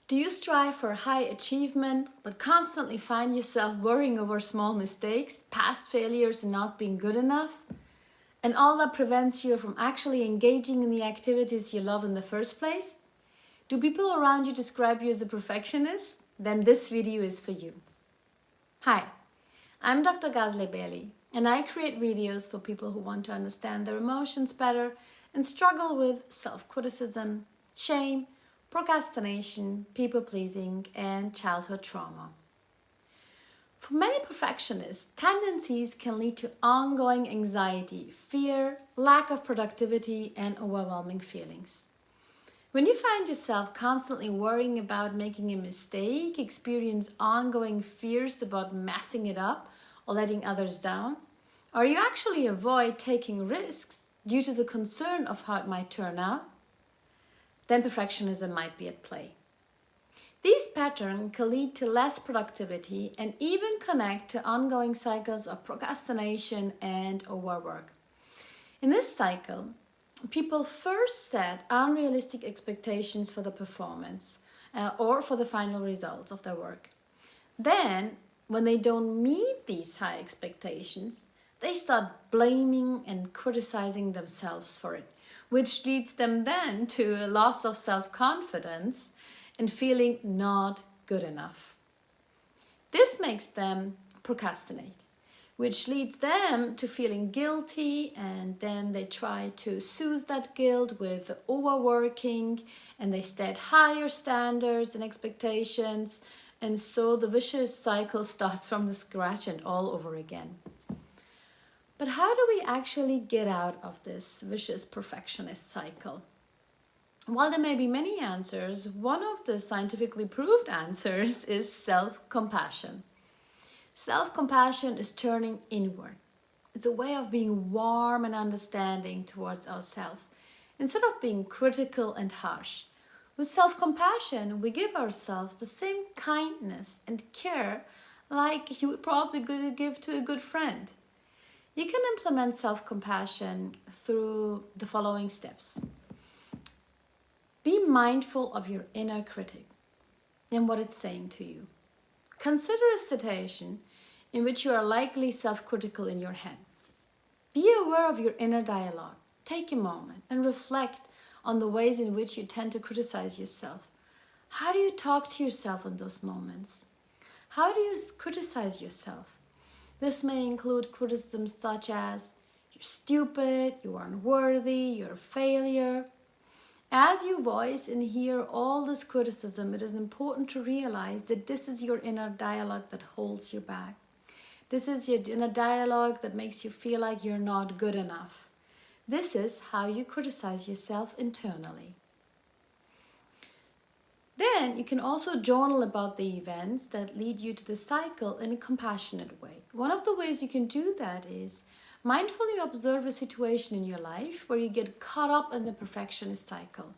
Do you strive for high achievement but constantly find yourself worrying over small mistakes, past failures and not being good enough? And all that prevents you from actually engaging in the activities you love in the first place? Do people around you describe you as a perfectionist? Then this video is for you. Hi, I'm Dr. Ghazaleh, and I create videos for people who want to understand their emotions better and struggle with self-criticism, shame, procrastination, people-pleasing, and childhood trauma. For many perfectionists, tendencies can lead to ongoing anxiety, fear, lack of productivity, and overwhelming feelings. When you find yourself constantly worrying about making a mistake, experience ongoing fears about messing it up or letting others down, or you actually avoid taking risks due to the concern of how it might turn out, then perfectionism might be at play. These patterns can lead to less productivity and even connect to ongoing cycles of procrastination and overwork. In this cycle, people first set unrealistic expectations for the performance or for the final results of their work. Then, when they don't meet these high expectations, they start blaming and criticizing themselves for it, which leads them then to a loss of self-confidence and feeling not good enough. This makes them procrastinate, which leads them to feeling guilty, and then they try to soothe that guilt with overworking, and they set higher standards and expectations, and so the vicious cycle starts from the scratch and all over again. But how do we actually get out of this vicious perfectionist cycle? While there may be many answers, one of the scientifically proved answers is self-compassion. Self-compassion is turning inward. It's a way of being warm and understanding towards ourselves, instead of being critical and harsh. With self-compassion, we give ourselves the same kindness and care like you would probably give to a good friend. You can implement self-compassion through the following steps. Be mindful of your inner critic and what it's saying to you. Consider a situation in which you are likely self-critical in your head. Be aware of your inner dialogue. Take a moment and reflect on the ways in which you tend to criticize yourself. How do you talk to yourself in those moments? How do you criticize yourself? This may include criticisms such as, you're stupid, you are unworthy, you're a failure. As you voice and hear all this criticism, it is important to realize that this is your inner dialogue that holds you back. This is your inner dialogue that makes you feel like you're not good enough. This is how you criticize yourself internally. Then you can also journal about the events that lead you to the cycle in a compassionate way. One of the ways you can do that is mindfully observe a situation in your life where you get caught up in the perfectionist cycle.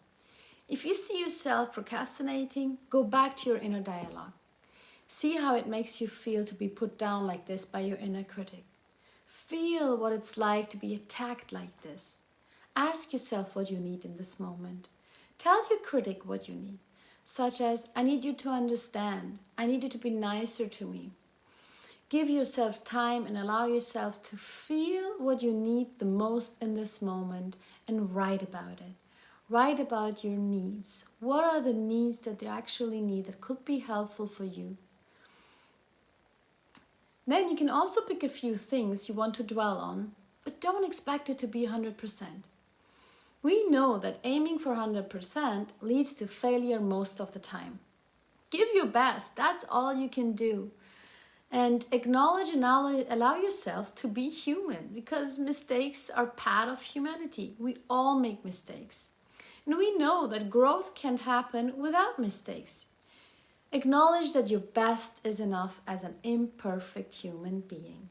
If you see yourself procrastinating, go back to your inner dialogue. See how it makes you feel to be put down like this by your inner critic. Feel what it's like to be attacked like this. Ask yourself what you need in this moment. Tell your critic what you need. Such as, I need you to understand. I need you to be nicer to me. Give yourself time and allow yourself to feel what you need the most in this moment and write about it. Write about your needs. What are the needs that you actually need that could be helpful for you? Then you can also pick a few things you want to dwell on, but don't expect it to be 100%. We know that aiming for 100% leads to failure most of the time. Give your best, that's all you can do. And acknowledge and allow yourself to be human, because mistakes are part of humanity. We all make mistakes. And we know that growth can't happen without mistakes. Acknowledge that your best is enough as an imperfect human being.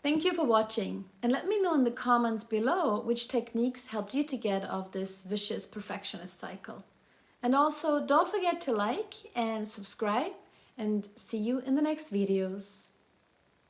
Thank you for watching, and let me know in the comments below which techniques helped you to get off this vicious perfectionist cycle. And also, don't forget to like and subscribe, and see you in the next videos.